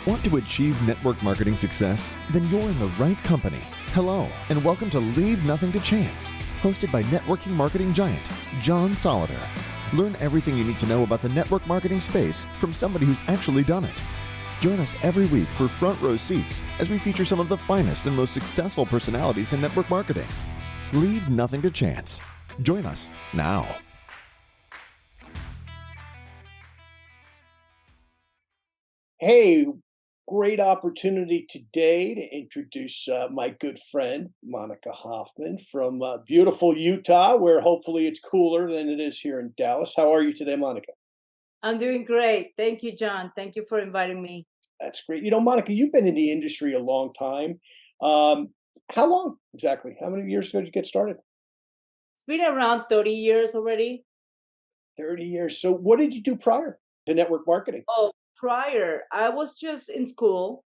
Want to achieve network marketing success? Then you're in the right company. Hello, and welcome to Leave Nothing to Chance, hosted by networking marketing giant John Solider. Learn everything you need to know about the network marketing space from somebody who's actually done it. Join us every week for front row seats as we feature some of the finest and most successful personalities in network marketing. Leave nothing to chance. Join us now. Hey, great opportunity today to introduce my good friend, Monica Hoffman from beautiful Utah, where hopefully it's cooler than it is here in Dallas. How are you today, Monica? I'm doing great. Thank you, John. Thank you for inviting me. That's great. You know, Monica, you've been in the industry a long time. Um, how long exactly? How many years ago did you get started? It's been around 30 years already. 30 years. So, what did you do prior to network marketing? Oh, prior, I was just in school.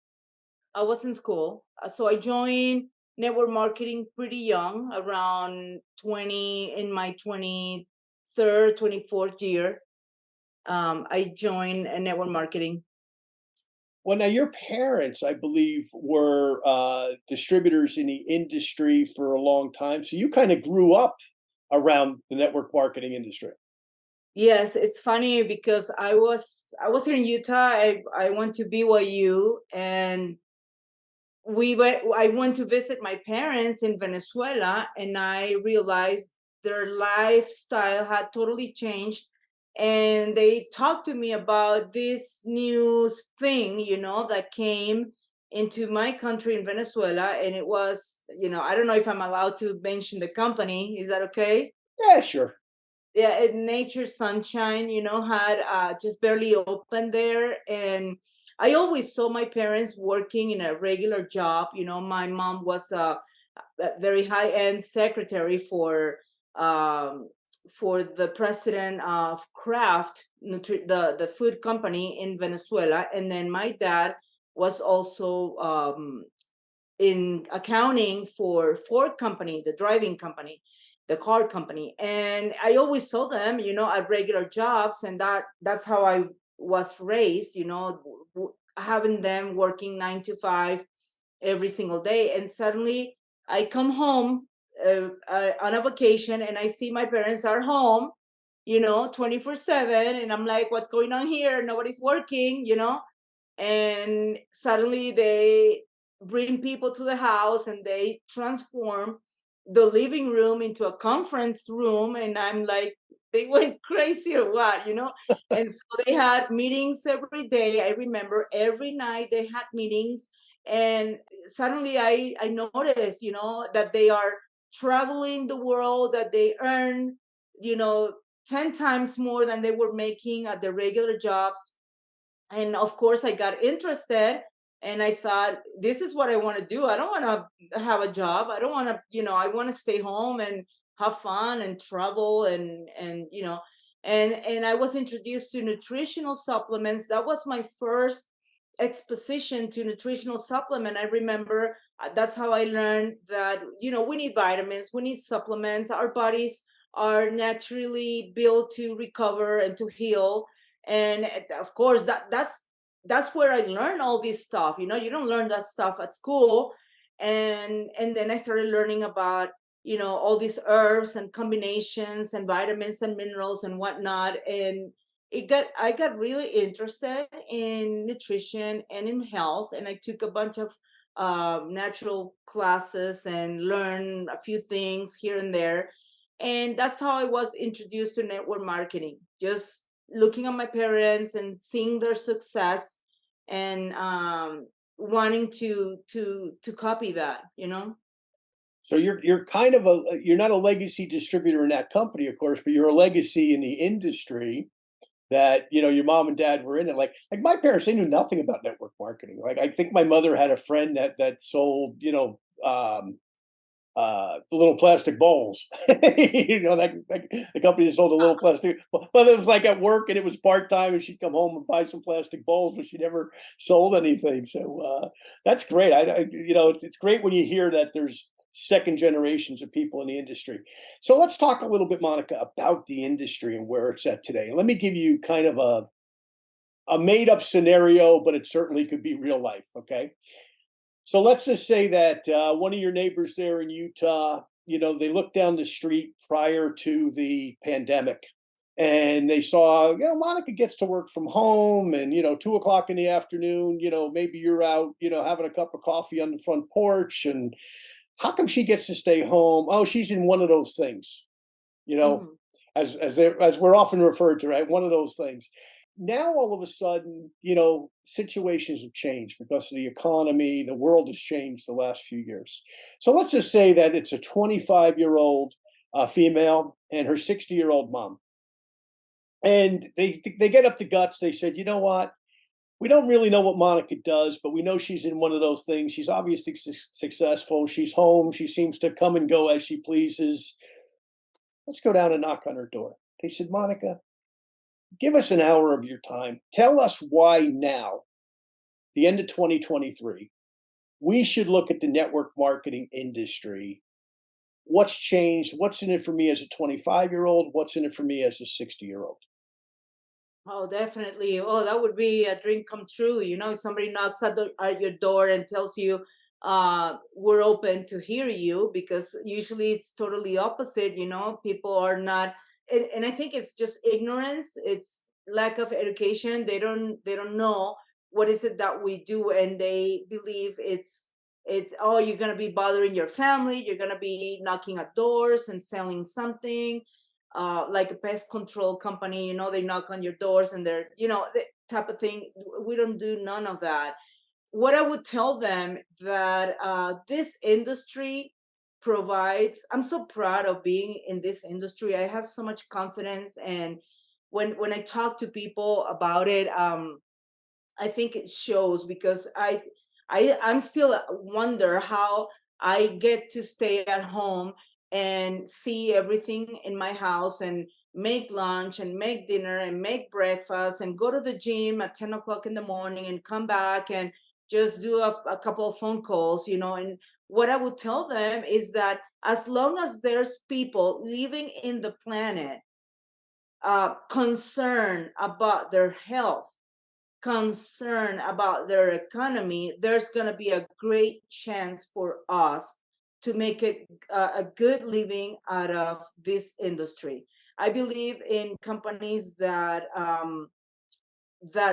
I was in school. So I joined network marketing pretty young, around 20, in my 23rd, 24th year. I joined network marketing. Well, now your parents, I believe, were distributors in the industry for a long time. So you kind of grew up around the network marketing industry. Yes, it's funny because I was here in Utah. I went to BYU, and I went to visit my parents in Venezuela, and I realized their lifestyle had totally changed. And they talked to me about this new thing, that came into my country in Venezuela. And it was, I don't know if I'm allowed to mention the company. Is that okay? Yeah, sure. Yeah, Nature Sunshine, had just barely opened there. And I always saw my parents working in a regular job. My mom was a very high-end secretary um, for the president of Kraft, the food company in Venezuela. And then my dad was also in accounting for Ford company, the driving company, the car company. And I always saw them, at regular jobs, and that's how I was raised, having them working 9 to 5 every single day. And suddenly I come home on a vacation, and I see my parents are home, 24/7, and I'm like, what's going on here? Nobody's working, and suddenly they bring people to the house, and they transform the living room into a conference room. And I'm like, they went crazy or what, and so they had meetings every day. I remember every night they had meetings. And suddenly I noticed, that they are traveling the world, that they earn, you know 10 times more than they were making at their regular jobs. And of course I got interested, and I thought, this is what I want to do. I don't want to have a job. I don't want to, I want to stay home and have fun and travel. And I was introduced to nutritional supplements. That was my first exposition to nutritional supplement. I remember that's how I learned that, we need vitamins, we need supplements. Our bodies are naturally built to recover and to heal. And of course that's where I learned all this stuff. You don't learn that stuff at school. And then I started learning about, all these herbs and combinations and vitamins and minerals and whatnot. And I got really interested in nutrition and in health, and I took a bunch of natural classes and learned a few things here and there. And that's how I was introduced to network marketing, just looking at my parents and seeing their success, and wanting to copy that. So you're kind of you're not a legacy distributor in that company, of course, but you're a legacy in the industry that your mom and dad were in it. Like my parents, they knew nothing about network marketing. Like I think my mother had a friend that sold the little plastic bowls. That the company that sold the little plastic. Well, it was like at work, and it was part time, and she'd come home and buy some plastic bowls, but she never sold anything. So that's great. It's great when you hear that there's second generations of people in the industry. So let's talk a little bit, Monica, about the industry and where it's at today. Let me give you kind of a made up scenario, but it certainly could be real life. Okay. So let's just say that one of your neighbors there in Utah, they looked down the street prior to the pandemic and they saw, Monica gets to work from home and, 2 o'clock in the afternoon, maybe you're out, having a cup of coffee on the front porch. And how come she gets to stay home? Oh, she's in one of those things, you know, Mhm. as we're often referred to, right? One of those things. Now all of a sudden, situations have changed because of the economy. The world has changed the last few years. So let's just say that it's a 25-year-old female and her 60-year-old mom, and they get up the guts. They said, you know what? We don't really know what Monica does, but we know she's in one of those things. She's obviously successful. She's home. She seems to come and go as she pleases. Let's go down and knock on her door. They said, Monica, give us an hour of your time. Tell us why now, the end of 2023, we should look at the network marketing industry. What's changed? What's in it for me as a 25-year-old? What's in it for me as a 60-year-old? Oh, definitely. Oh, that would be a dream come true. If somebody knocks at your door and tells you, we're open to hear you, because usually it's totally opposite. People are not, and I think it's just ignorance. It's lack of education. They don't know what is it that we do, and they believe oh, you're gonna be bothering your family. You're gonna be knocking at doors and selling something like a pest control company. They knock on your doors and they're, the type of thing. We don't do none of that. What I would tell them that this industry provides, I'm so proud of being in this industry. I have so much confidence, and when I talk to people about it, I think it shows, because I'm still wonder how I get to stay at home and see everything in my house and make lunch and make dinner and make breakfast and go to the gym at 10 o'clock in the morning and come back and just do a couple of phone calls. And what I would tell them is that as long as there's people living in the planet concerned about their health, concern about their economy, there's going to be a great chance for us to make it a good living out of this industry. I believe in companies that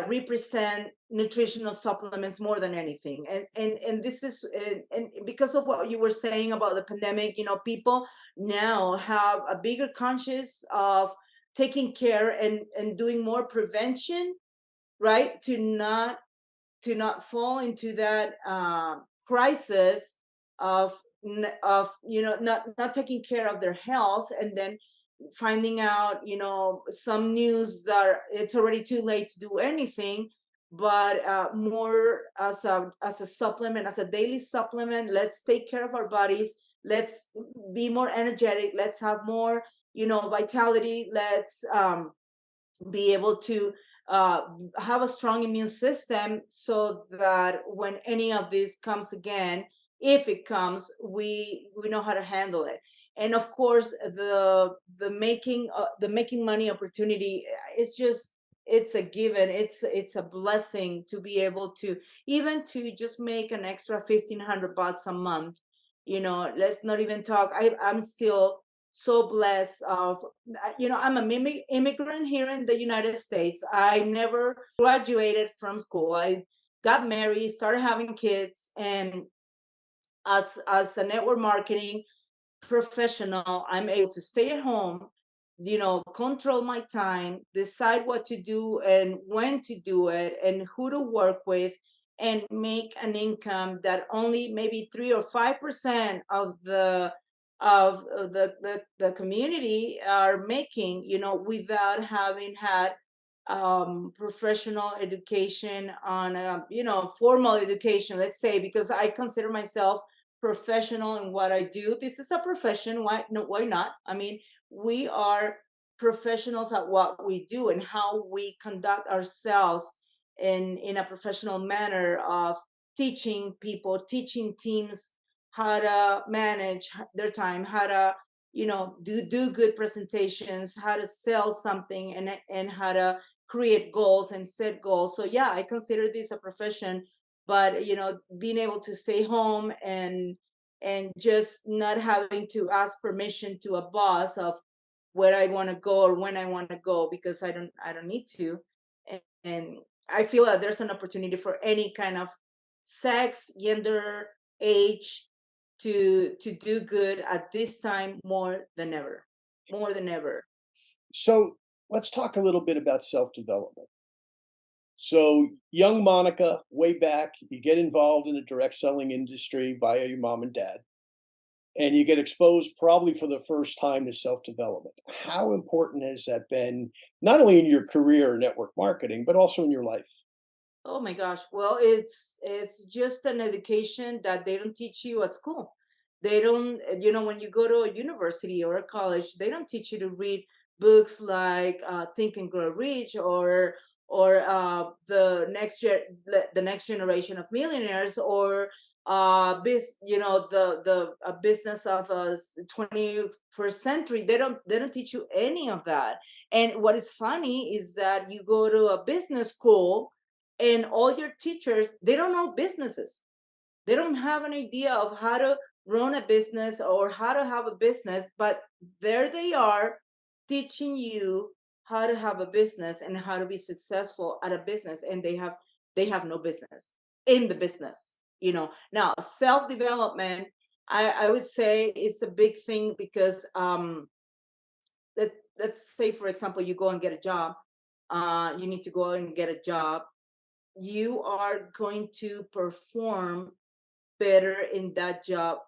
represent nutritional supplements more than anything, and this is and because of what you were saying about the pandemic, people now have a bigger conscious of taking care and doing more prevention, right? To not fall into that crisis of not taking care of their health, and then finding out some news that it's already too late to do anything, but more as a supplement, as a daily supplement. Let's take care of our bodies. Let's be more energetic. Let's have more vitality. Let's be able to uh, have a strong immune system, so that when any of this comes again, if it comes, we know how to handle it. And of course, the making money opportunity is just, it's a given. It's a blessing to be able to, even to just make an extra $1,500 a month. Let's not even talk. I'm still so blessed of, I'm a immigrant here in the United States. I never graduated from school. I got married, started having kids, and as a network marketing professional, I'm able to stay at home, control my time, decide what to do and when to do it and who to work with, and make an income that only maybe 3 or 5% of the community are making, without having had professional education on formal education, let's say, because I consider myself professional in what I do. This is a profession. Why no? Why not? I mean, we are professionals at what we do and how we conduct ourselves in a professional manner of teaching people, teaching teams how to manage their time, how to do good presentations, how to sell something, and how to create goals and set goals. So yeah, I consider this a profession, but being able to stay home and just not having to ask permission to a boss of where I want to go or when I want to go, because I don't need to. And I feel that there's an opportunity for any kind of sex, gender, age to do good at this time more than ever. More than ever. So let's talk a little bit about self-development. So young Monica, way back, you get involved in the direct selling industry via your mom and dad, and you get exposed probably for the first time to self-development. How important has that been, not only in your career in network marketing, but also in your life? Oh my gosh. Well, it's just an education that they don't teach you at school. They don't, when you go to a university or a college, they don't teach you to read books like Think and Grow Rich, or the next generation of millionaires, or the business of 21st century. They don't teach you any of that. And what is funny is that you go to a business school and all your teachers, they don't know businesses. They don't have an idea of how to run a business or how to have a business, but there they are teaching you how to have a business and how to be successful at a business, and they have no business in the business. Now self development, I would say it's a big thing, because let's say, for example, you go and get a job. You need to go and get a job. You are going to perform better in that job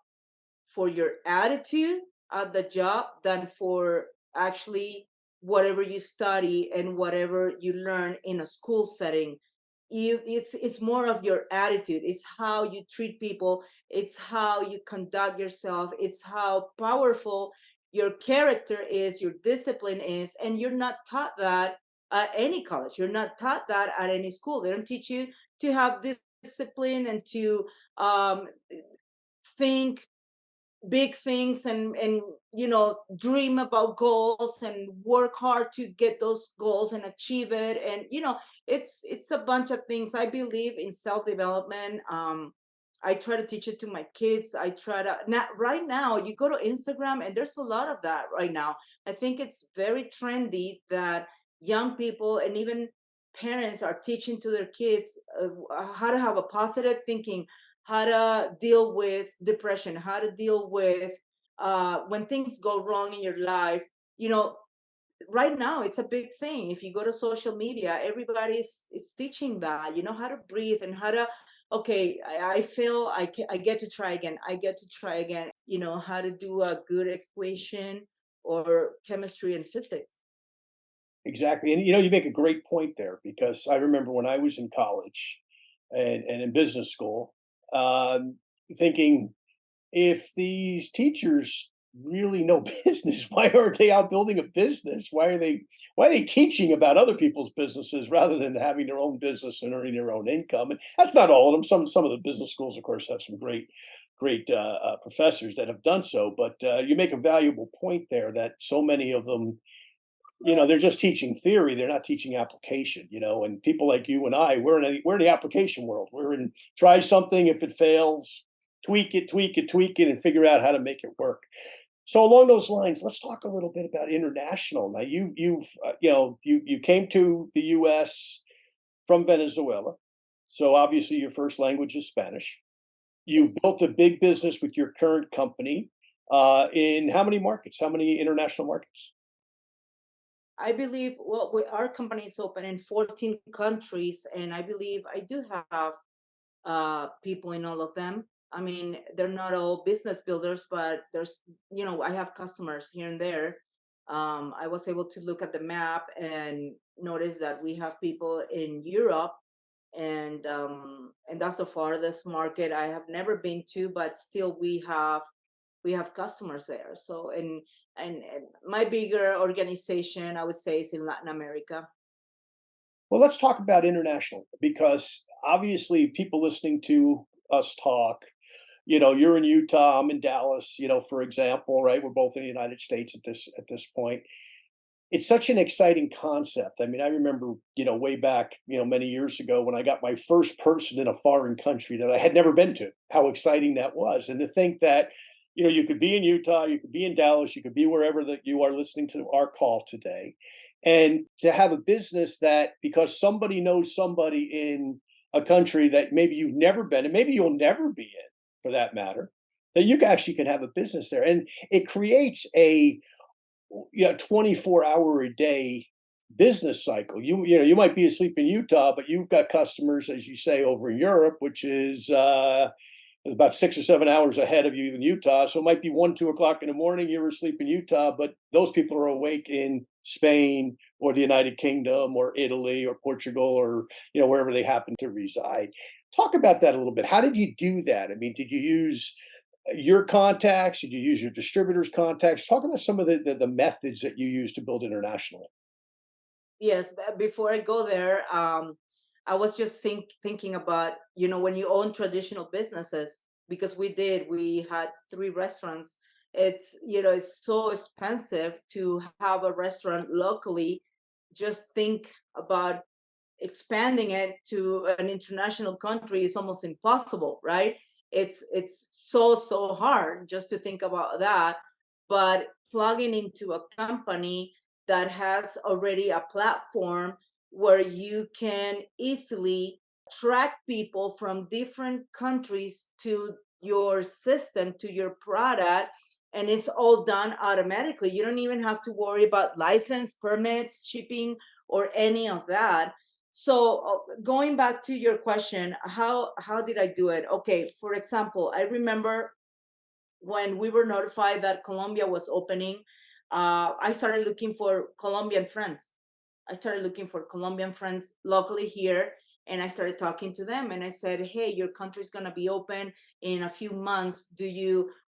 for your attitude at the job than for actually whatever you study and whatever you learn in a school setting. It's more of your attitude. It's how you treat people. It's how you conduct yourself. It's how powerful your character is, your discipline is, and you're not taught that at any college. You're not taught that at any school. They don't teach you to have discipline and to um, think big things, and dream about goals and work hard to get those goals and achieve it. And it's a bunch of things. I believe in self development. I try to teach it to my kids. I try to, not right now, you go to Instagram and there's a lot of that right now. I think it's very trendy that young people and even parents are teaching to their kids how to have a positive thinking, how to deal with depression, how to deal with when things go wrong in your life. You know, right now it's a big thing. If you go to social media, everybody's is teaching that. You know how to breathe and how to. Okay, I feel I get to try again. I get to try again. You know how to do a good equation or chemistry and physics. Exactly. And you make a great point there, because I remember when I was in college and in business school, um, thinking, if these teachers really know business, why aren't they out building a business? Why are they teaching about other people's businesses rather than having their own business and earning their own income? And that's not all of them. Some of the business schools, of course, have some great professors that have done so. But you make a valuable point there, that so many of them, they're just teaching theory. They're not teaching application. And people like you and I, we're in the application world. We're in, try something. If it fails, tweak it, and figure out how to make it work. So along those lines, let's talk a little bit about international. Now, you came to the U.S. from Venezuela, so obviously your first language is Spanish. You've Yes. built a big business with your current company. In how many markets? How many international markets? I believe, well, our company is open in 14 countries, and I believe I do have people in all of them. I mean, they're not all business builders, but I have customers here and there. I was able to look at the map and notice that we have people in Europe, and that's the farthest market I have never been to, but still we have customers there. So, and my bigger organization, I would say, is in Latin America. Well, let's talk about international, because obviously people listening to us talk, you're in Utah, I'm in Dallas, for example, right? We're both in the United States at this point. it's such an exciting concept. I mean, I remember, way back, many years ago when I got my first person in a foreign country that I had never been to, how exciting that was. And to think that, you could be in Utah, you could be in Dallas, you could be wherever that you are listening to our call today. And to have a business that because somebody knows somebody in a country that maybe you've never been, and maybe you'll never be in for that matter, that you actually can have a business there. And it creates a 24-hour a day business cycle. You might be asleep in Utah, but you've got customers, as you say, over in Europe, which is about 6 or 7 hours ahead of you in Utah. So it might be 1, 2 o'clock in the morning. You're asleep in Utah, but those people are awake in Spain or the United Kingdom or Italy or Portugal or wherever they happen to reside. Talk about that a little bit. How did you do that? I mean, did you use your contacts? Did you use your distributors' contacts? Talk about some of the methods that you use to build internationally. Yes, before I go there, I was just thinking about, when you own traditional businesses, because we had three restaurants. It's so expensive to have a restaurant locally. Just think about expanding it to an international country is almost impossible, right? It's so hard just to think about that. But plugging into a company that has already a platform where you can easily track people from different countries to your system, to your product, and it's all done automatically. You don't even have to worry about license, permits, shipping, or any of that. So going back to your question, how did I do it? Okay, for example, I remember when we were notified that Colombia was opening, I started looking for Colombian friends. I started looking for Colombian friends locally here, and I started talking to them. And I said, "Hey, your country's gonna be open in a few months.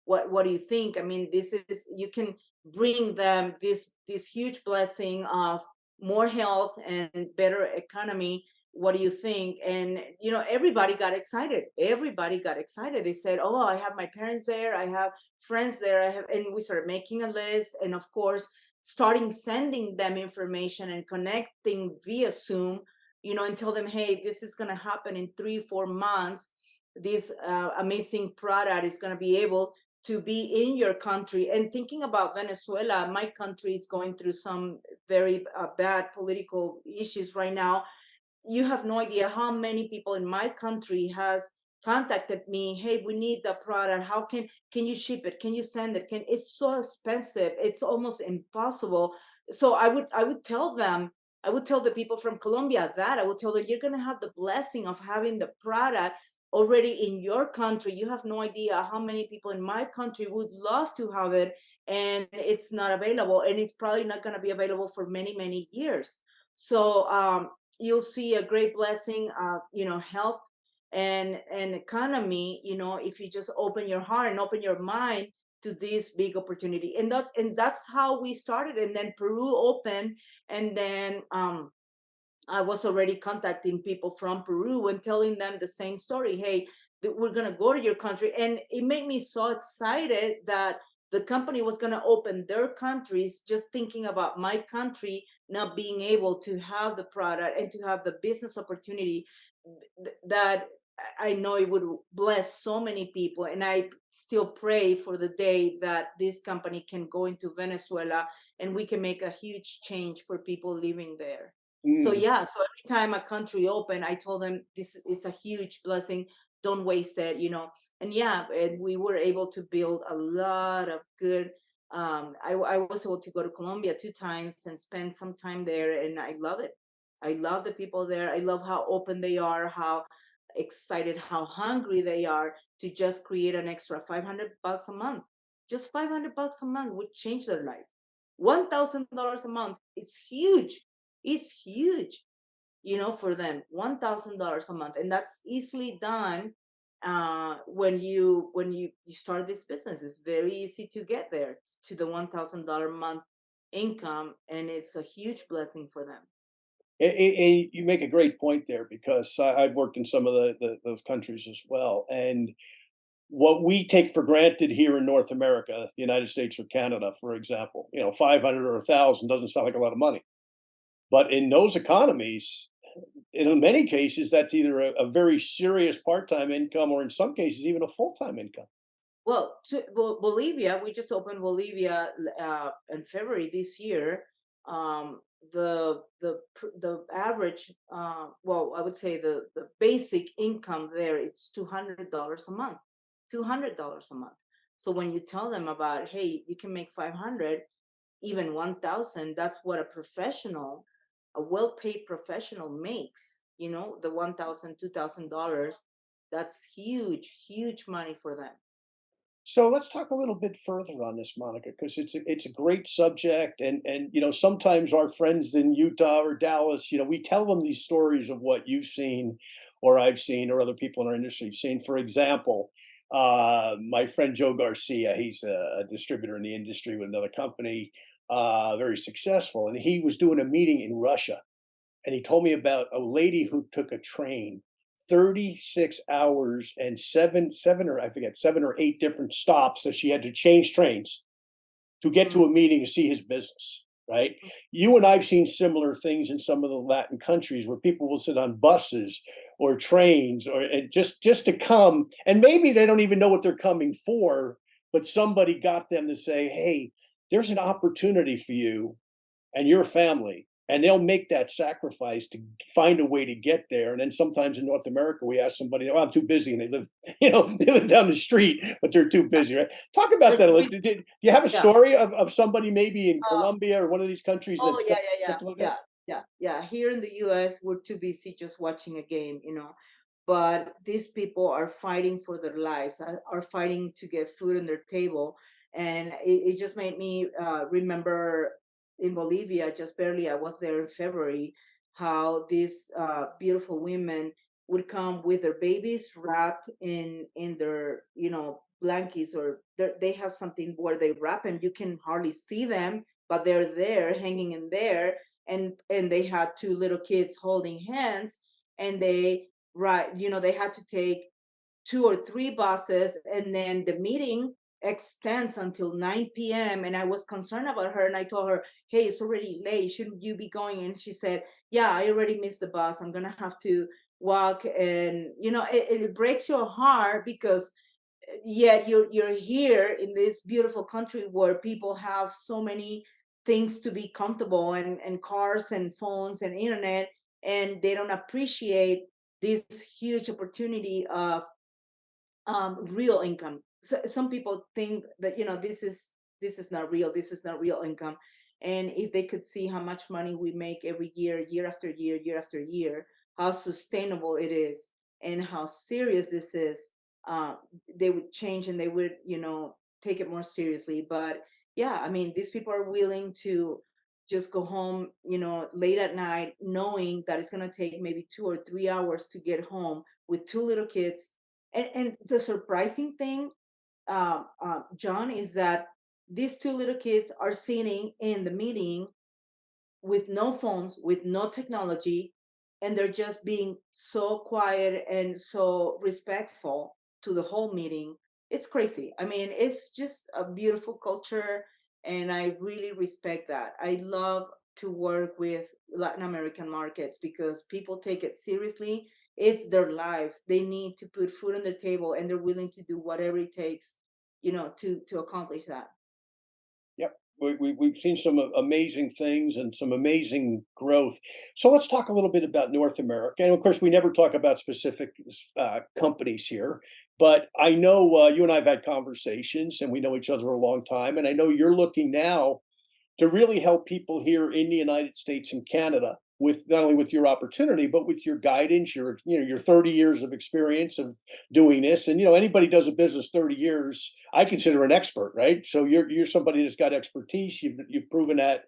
What do you think? I mean, this is you can bring them this huge blessing of more health and better economy. What do you think?" And everybody got excited. Everybody got excited. They said, "Oh, I have my parents there. I have friends there. I have," and we started making a list, and of course, starting sending them information and connecting via Zoom, and tell them, "Hey, this is going to happen in 3, 4 months. This amazing product is going to be able to be in your country." And thinking about Venezuela, my country is going through some very bad political issues right now. You have no idea how many people in my country has contacted me. "Hey, we need the product. How can you ship it? Can you send it? Can It's so expensive, it's almost impossible." So I would tell them, I would tell the people from Colombia that I would tell them, "You're going to have the blessing of having the product already in your country. You have no idea how many people in my country would love to have it, and it's not available, and it's probably not going to be available for many years." So you'll see a great blessing of health and economy, if you just open your heart and open your mind to this big opportunity. And that's how we started. And then Peru opened, and then I was already contacting people from Peru and telling them the same story. "Hey, we're going to go to your country." And it made me so excited that the company was going to open their countries, just thinking about my country not being able to have the product and to have the business opportunity that I know it would bless so many people. And I still pray for the day that this company can go into Venezuela and we can make a huge change for people living there. So Mm. yeah, so every time a country open, I told them this is a huge blessing. Don't waste it. And yeah, and we were able to build a lot of good. I was able to go to Colombia 2 times and spend some time there, and I love it. I love the people there. I love how open they are, how excited, how hungry they are to just create an extra $500 a month. Just $500 a month would change their life. $1,000 a month, it's huge. It's huge, for them. $1,000 a month, and that's easily done. When you start this business, it's very easy to get there to the $1,000 month income, and it's a huge blessing for them. You make a great point there because I've worked in some of those countries as well, and what we take for granted here in North America, the United States or Canada, for example, 500 or 1,000 doesn't sound like a lot of money. But in those economies, in many cases, that's either a very serious part-time income or in some cases, even a full-time income. Bolivia, we just opened Bolivia in February this year. The average, well, I would say the basic income there, it's $200 a month. $200 a month. So when you tell them about, hey, you can make 500, even 1,000, that's what a well-paid professional makes. The 1,000, $2,000. That's huge, huge money for them. So let's talk a little bit further on this, Monica, because it's a great subject, and sometimes our friends in Utah or Dallas, we tell them these stories of what you've seen, or I've seen, or other people in our industry have seen. For example, my friend Joe Garcia, he's a distributor in the industry with another company, very successful, and he was doing a meeting in Russia, and he told me about a lady who took a train 36 hours and seven or I forget, 7 or 8 different stops that she had to change trains to get to a meeting to see his business, right? You and I've seen similar things in some of the Latin countries where people will sit on buses or trains or just to come, and maybe they don't even know what they're coming for, but somebody got them to say, hey, there's an opportunity for you and your family, and they'll make that sacrifice to find a way to get there. And then sometimes in North America, we ask somebody, "Oh, I'm too busy," and they live, they live down the street, but they're too busy, right? Talk about Like that. we, Do you have a yeah. story of somebody maybe in Uh, Colombia or one of these countries that oh yeah, stepped like that? yeah. Here in the U.S., we're too busy just watching a game. But these people are fighting for their lives, are fighting to get food on their table, and it just made me remember in Bolivia, just barely, I was there in February, how these beautiful women would come with their babies wrapped in their blankets, or they have something where they wrap and you can hardly see them, but they're there hanging in there, and they had two little kids holding hands, and they had to take 2 or 3 buses, and then the meeting extends until 9 p.m. And I was concerned about her, and I told her, hey, it's already late, shouldn't you be going? And she said, yeah, I already missed the bus, I'm gonna have to walk. And it breaks your heart, because yet you're here in this beautiful country where people have so many things to be comfortable, and cars and phones and internet, and they don't appreciate this huge opportunity of real income. So, some people think that this is not real, this is not real income. And if they could see how much money we make every year, year after year, year after year, how sustainable it is, and how serious this is, uh, they would change, and they would take it more seriously. But yeah, I mean, these people are willing to just go home late at night, knowing that it's going to take maybe 2 or 3 hours to get home with two little kids. And the surprising thing, John, is that these two little kids are sitting in the meeting with no phones, with no technology, and they're just being so quiet and so respectful to the whole meeting. It's crazy. I mean, it's just a beautiful culture, and I really respect that. I love to work with Latin American markets because people take it seriously. It's their lives. They need to put food on their table, and they're willing to do whatever it takes, to accomplish that. Yep. We've seen some amazing things and some amazing growth. So let's talk a little bit about North America. And of course, we never talk about specific companies here, but I know you and I have had conversations and we know each other a long time. And I know you're looking now to really help people here in the United States and Canada with not only with your opportunity but with your guidance, your 30 years of experience of doing this. And anybody does a business 30 years, I consider an expert, right? So you're somebody that's got expertise. You've proven that,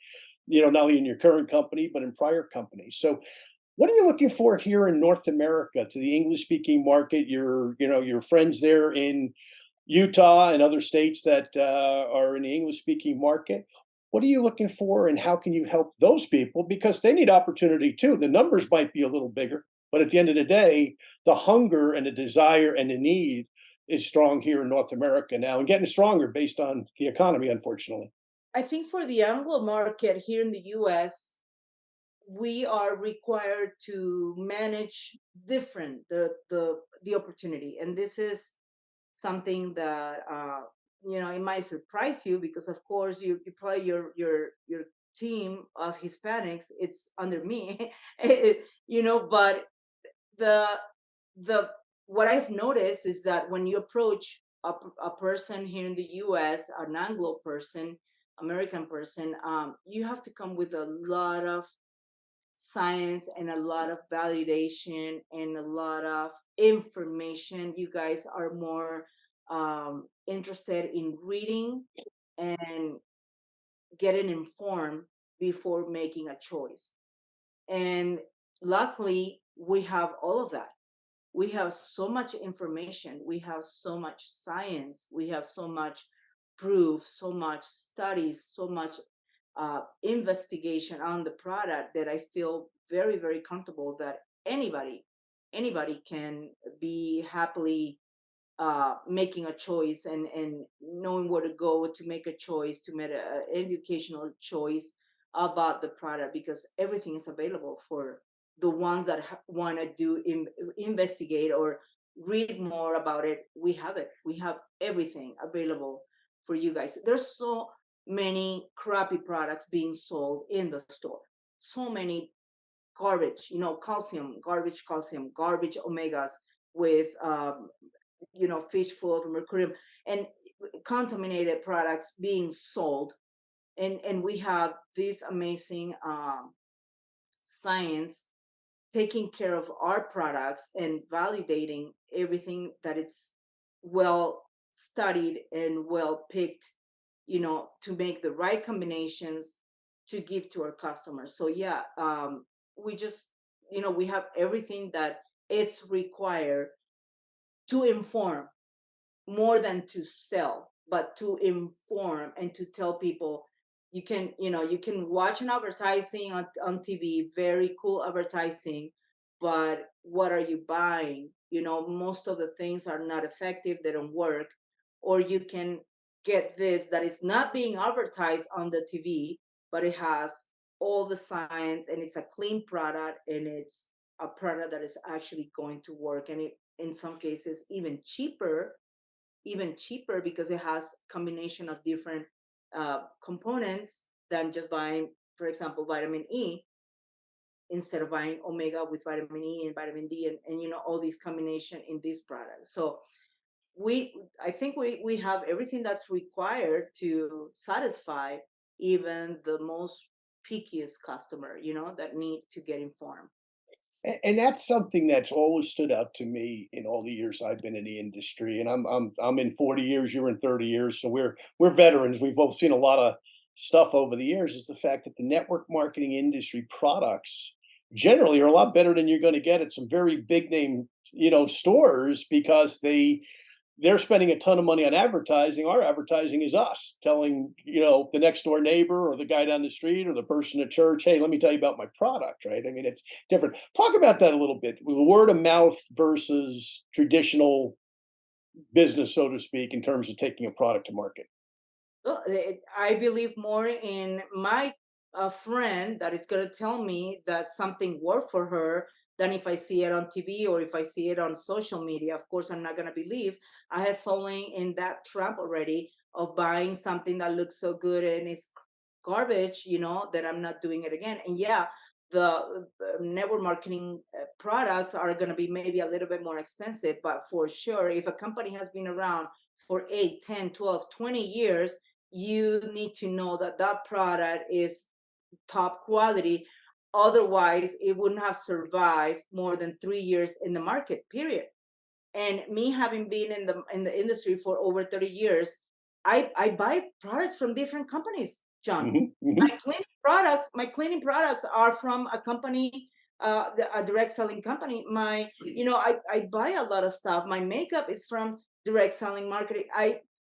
not only in your current company but in prior companies. So what are you looking for here in North America to the English speaking market? Your friends there in Utah and other states that are in the English speaking market. What are you looking for, and how can you help those people? Because they need opportunity too. The numbers might be a little bigger, but at the end of the day, the hunger and the desire and the need is strong here in North America now and getting stronger based on the economy, unfortunately. I think for the Anglo market here in the US, we are required to manage different the opportunity, and this is something that it might surprise you, because of course you probably your team of Hispanics, it's under me. But the the what I've noticed is that when you approach a person here in the US, an Anglo person, American person, you have to come with a lot of science and a lot of validation and a lot of information. You guys are more interested in reading and getting informed before making a choice. And luckily, we have all of that. We have so much information, we have so much science, we have so much proof, so much studies, so much investigation on the product, that I feel very, very comfortable that anybody can be happily making a choice, and knowing where to go to make a choice, to make an educational choice about the product, because everything is available for the ones that want to investigate or read more about it. We have it. We have everything available for you guys. There's so many crappy products being sold in the store. So many garbage, calcium, garbage omegas with fish full of mercurium and contaminated products being sold. And we have this amazing science taking care of our products and validating everything, that it's well studied and well picked, to make the right combinations to give to our customers. So yeah, we just, we have everything that it's required to inform, more than to sell, but to inform and to tell people. You can watch an advertising on TV, very cool advertising, but what are you buying? Most of the things are not effective, they don't work. Or you can get this that is not being advertised on the TV, but it has all the science, and it's a clean product, and it's a product that is actually going to work, and it, in some cases, even cheaper because it has combination of different components than just buying, for example, vitamin E, instead of buying omega with vitamin E and vitamin D, and all these combination in this product. So I think we have everything that's required to satisfy even the most pickiest customer, that need to get informed. And that's something that's always stood out to me in all the years I've been in the industry. And I'm in 40 years, you're in 30 years, so we're veterans. We've both seen a lot of stuff over the years. Is the fact that the network marketing industry products generally are a lot better than you're going to get at some very big name, stores, because they're spending a ton of money on advertising. Our advertising is us telling, the next door neighbor or the guy down the street or the person at church, hey, let me tell you about my product, right? I mean, it's different. Talk about that a little bit. Word of mouth versus traditional business, so to speak, in terms of taking a product to market. Well, I believe more in my friend that is going to tell me that something worked for her than if I see it on TV or if I see it on social media. Of course, I'm not going to believe. I have fallen in that trap already of buying something that looks so good and is garbage, that I'm not doing it again. And yeah, the network marketing products are going to be maybe a little bit more expensive, but for sure, if a company has been around for 8, 10, 12, 20 years, you need to know that that product is top quality. Otherwise, it wouldn't have survived more than 3 years in the market, period. And me having been in the industry for over 30 years, I buy products from different companies, John. Hmm. Hmm. My cleaning products are from a company, a direct selling company. I buy a lot of stuff. My makeup is from direct selling marketing.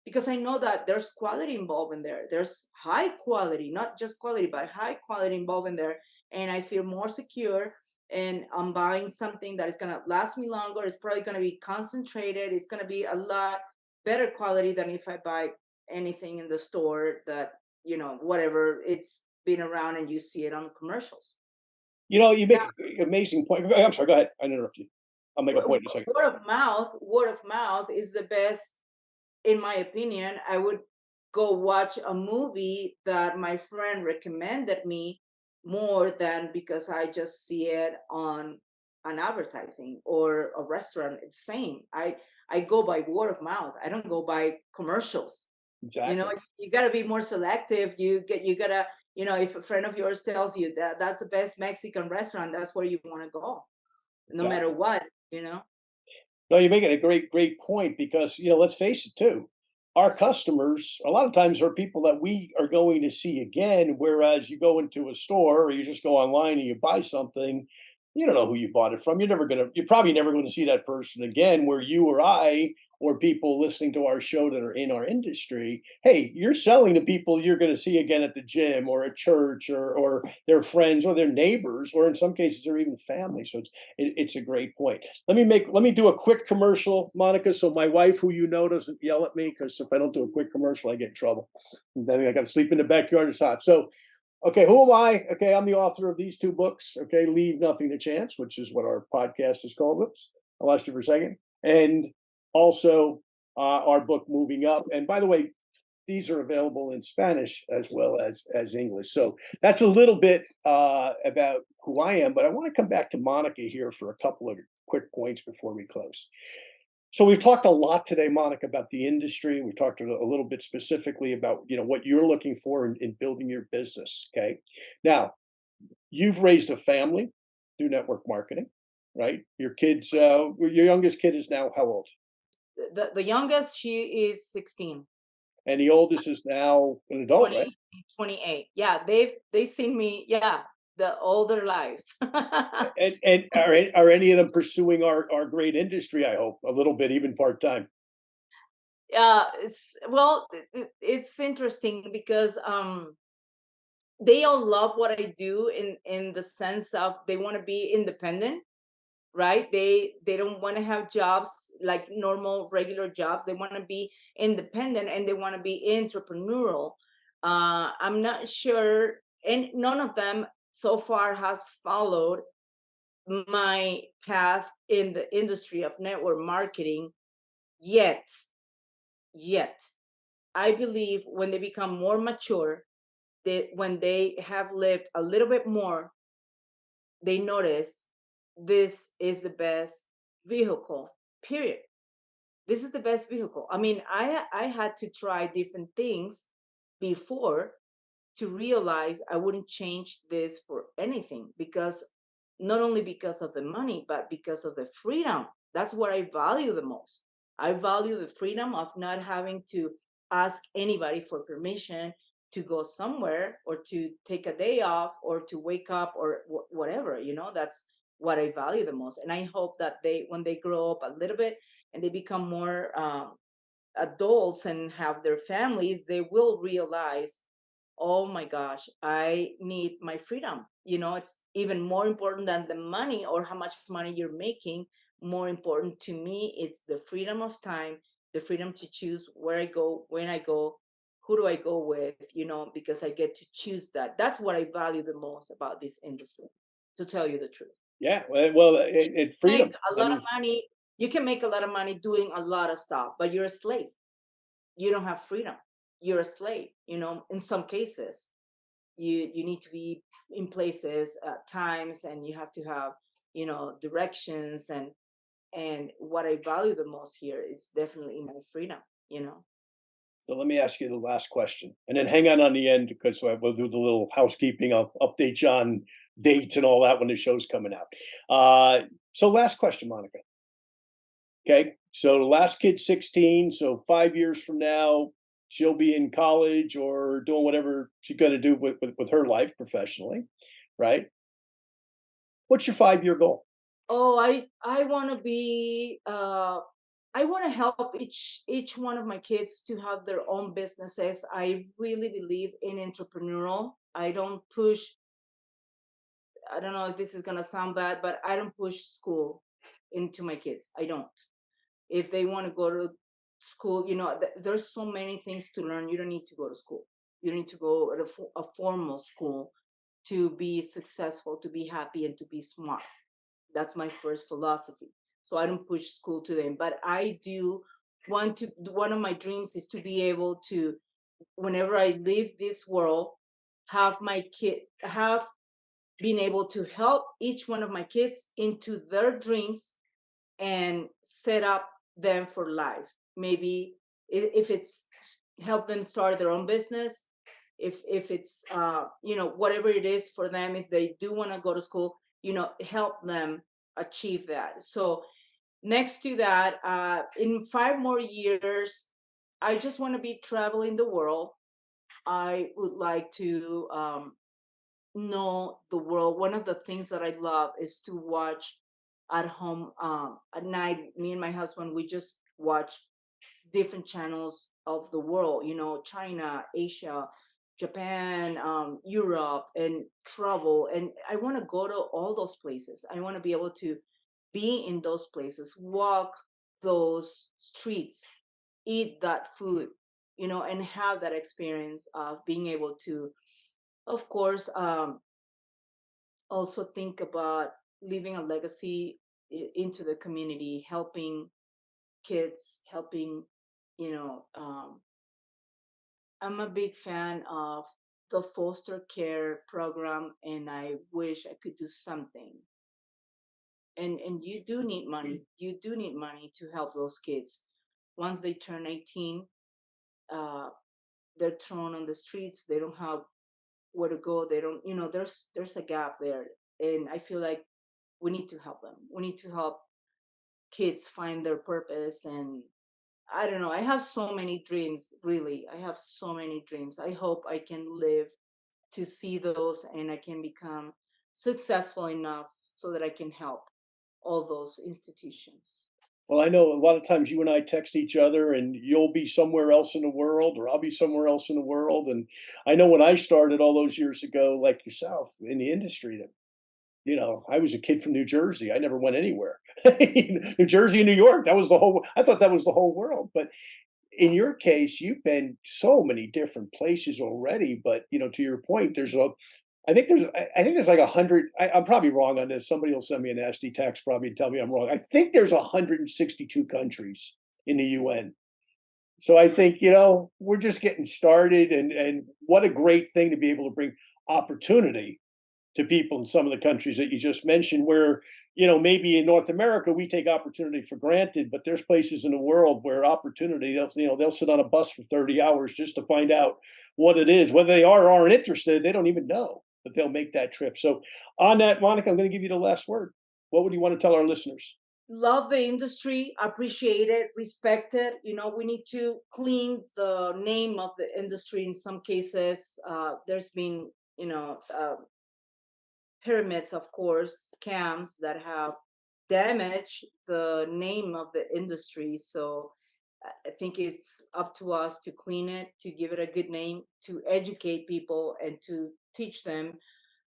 Because I know that there's quality involved in there. There's high quality, not just quality, but high quality involved in there. And I feel more secure and I'm buying something that is going to last me longer. It's probably going to be concentrated. It's going to be a lot better quality than if I buy anything in the store that, whatever, it's been around and you see it on commercials. You make an amazing point. I'm sorry, go ahead. I interrupt you. I'll make a point in a second. Word of mouth is the best, in my opinion. I would go watch a movie that my friend recommended me more than because I just see it on an advertising or a restaurant. It's same. I go by word of mouth. I don't go by commercials. Exactly. You got to be more selective. You got to, if a friend of yours tells you that that's the best Mexican restaurant, that's where you want to go, no matter Exactly. what. No, you're making a great point because, let's face it too. Our customers, a lot of times, are people that we are going to see again. Whereas you go into a store or you just go online and you buy something, you don't know who you bought it from. You're probably never going to see that person again. Where you or I or people listening to our show that are in our industry, hey, you're selling to people you're going to see again at the gym or at church or their friends or their neighbors, or in some cases, or even family. So it's a great point. Let me do a quick commercial, Monica, so my wife, who doesn't yell at me, because if I don't do a quick commercial, I get in trouble. And then I got to sleep in the backyard. It's hot. So, okay, who am I? Okay, I'm the author of these two books. Okay, Leave Nothing to Chance, which is what our podcast is called. Whoops, I lost you for a second. And also our book, Moving Up. And by the way, these are available in Spanish as well as English. So that's a little bit about who I am. But I want to come back to Monica here for a couple of quick points before we close. So we've talked a lot today, Monica, about the industry. We've talked a little bit specifically about what you're looking for in building your business. Okay, now you've raised a family through network marketing, right? Your youngest kid is now how old? The youngest, she is 16. And the oldest is now an adult, right? 20, 28. Yeah, they've seen me, yeah, the older lives. And are any of them pursuing our great industry? I hope a little bit, even part time. It's interesting because they all love what I do in the sense of they want to be independent, right? They don't want to have jobs like normal regular jobs. They want to be independent and they want to be entrepreneurial. I'm not sure, and none of them so far has followed my path in the industry of network marketing yet. Yet, I believe when they become more mature, when they have lived a little bit more, they notice this is the best vehicle. Period. This is the best vehicle. I mean, I had to try different things before to realize I wouldn't change this for anything, because not only because of the money, but because of the freedom. That's what I value the most. I value the freedom of not having to ask anybody for permission to go somewhere or to take a day off or to wake up or whatever. That's what I value the most. And I hope that when they grow up a little bit and they become more adults and have their families, they will realize, oh my gosh, I need my freedom. It's even more important than the money or how much money you're making. More important to me, it's the freedom of time, the freedom to choose where I go, when I go, who do I go with, because I get to choose that. That's what I value the most about this industry, to tell you the truth. Yeah, well, and Make freedom. a lot of money. You can make a lot of money doing a lot of stuff, but you're a slave. You don't have freedom. You're a slave. In some cases, you need to be in places at times, and you have to have directions, and what I value the most here is definitely my freedom. So let me ask you the last question, and then hang on the end because we'll do the little housekeeping. I'll update you on dates and all that when the show's coming out. So last question, Monica. Okay, so the last kid's 16, so 5 years from now, she'll be in college or doing whatever she's going to do with her life professionally, right? What's your 5 year goal? Oh, I want to be I want to help each one of my kids to have their own businesses. I really believe in entrepreneurial. I don't push I don't know if this is going to sound bad, but I don't push school into my kids. I don't. If they want to go to school, there's so many things to learn. You don't need to go to school. You need to go to a formal school to be successful, to be happy, and to be smart. That's my first philosophy. So I don't push school to them, but I do want to. One of my dreams is to be able to, whenever I leave this world, have been able to help each one of my kids into their dreams and set up them for life. Maybe if it's help them start their own business, if it's whatever it is for them, if they do want to go to school, help them achieve that. So next to that, in 5 more years, I just want to be traveling the world. I would like to know the world. One of the things that I love is to watch at home at night. Me and my husband, we just watch different channels of the world, China, Asia, Japan, Europe, and travel. And I want to go to all those places. I want to be able to be in those places, walk those streets, eat that food, and have that experience of being able to, of course, also think about leaving a legacy into the community, helping kids, helping, I'm a big fan of the foster care program, and I wish I could do something. And you do need money. You do need money to help those kids. Once they turn 18, they're thrown on the streets. They don't have where to go. They don't, there's a gap there. And I feel like we need to help them. We need to help kids find their purpose. And I don't know, I have so many dreams, really. I have so many dreams. I hope I can live to see those and I can become successful enough so that I can help all those institutions. Well, I know a lot of times you and I text each other and you'll be somewhere else in the world or I'll be somewhere else in the world. And I know when I started all those years ago, like yourself in the industry, that I was a kid from New Jersey. I never went anywhere. New Jersey and New York, I thought that was the whole world. But in your case, you've been so many different places already. But, to your point, I think there's like 100. I'm probably wrong on this. Somebody will send me a nasty text probably and tell me I'm wrong. I think there's 162 countries in the UN. So I think, we're just getting started, and what a great thing to be able to bring opportunity to people in some of the countries that you just mentioned, where, maybe in North America, we take opportunity for granted, but there's places in the world where opportunity, they'll sit on a bus for 30 hours just to find out what it is. Whether they are or aren't interested, they don't even know, but they'll make that trip. So on that, Monica, I'm going to give you the last word. What would you want to tell our listeners? Love the industry, appreciate it, respect it. We need to clean the name of the industry in some cases. There's been, pyramids, of course, scams that have damaged the name of the industry. So I think it's up to us to clean it, to give it a good name, to educate people and to teach them,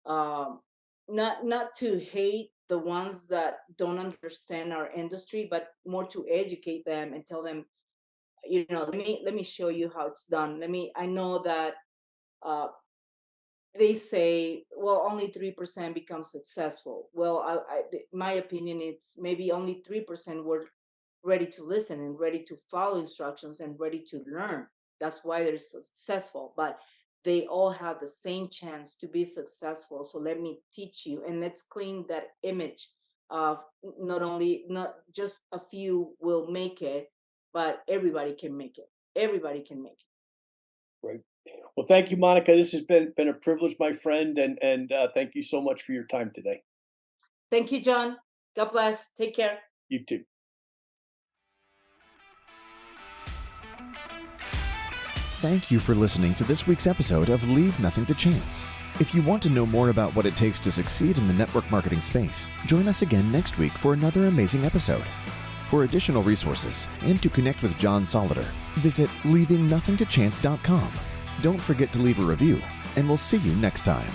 not to hate the ones that don't understand our industry, but more to educate them and tell them, let me show you how it's done. I know that they say, well, only 3% become successful. Well, my opinion, it's maybe only 3% were ready to listen and ready to follow instructions and ready to learn. That's why they're successful. But they all have the same chance to be successful. So let me teach you, and let's clean that image of not just a few will make it, but everybody can make it. Everybody can make it. Great. Well, thank you, Monica. This has been a privilege, my friend, and thank you so much for your time today. Thank you, John. God bless. Take care. You too. Thank you for listening to this week's episode of Leave Nothing to Chance. If you want to know more about what it takes to succeed in the network marketing space, join us again next week for another amazing episode. For additional resources and to connect with John Solider, visit leavingnothingtochance.com. Don't forget to leave a review, and we'll see you next time.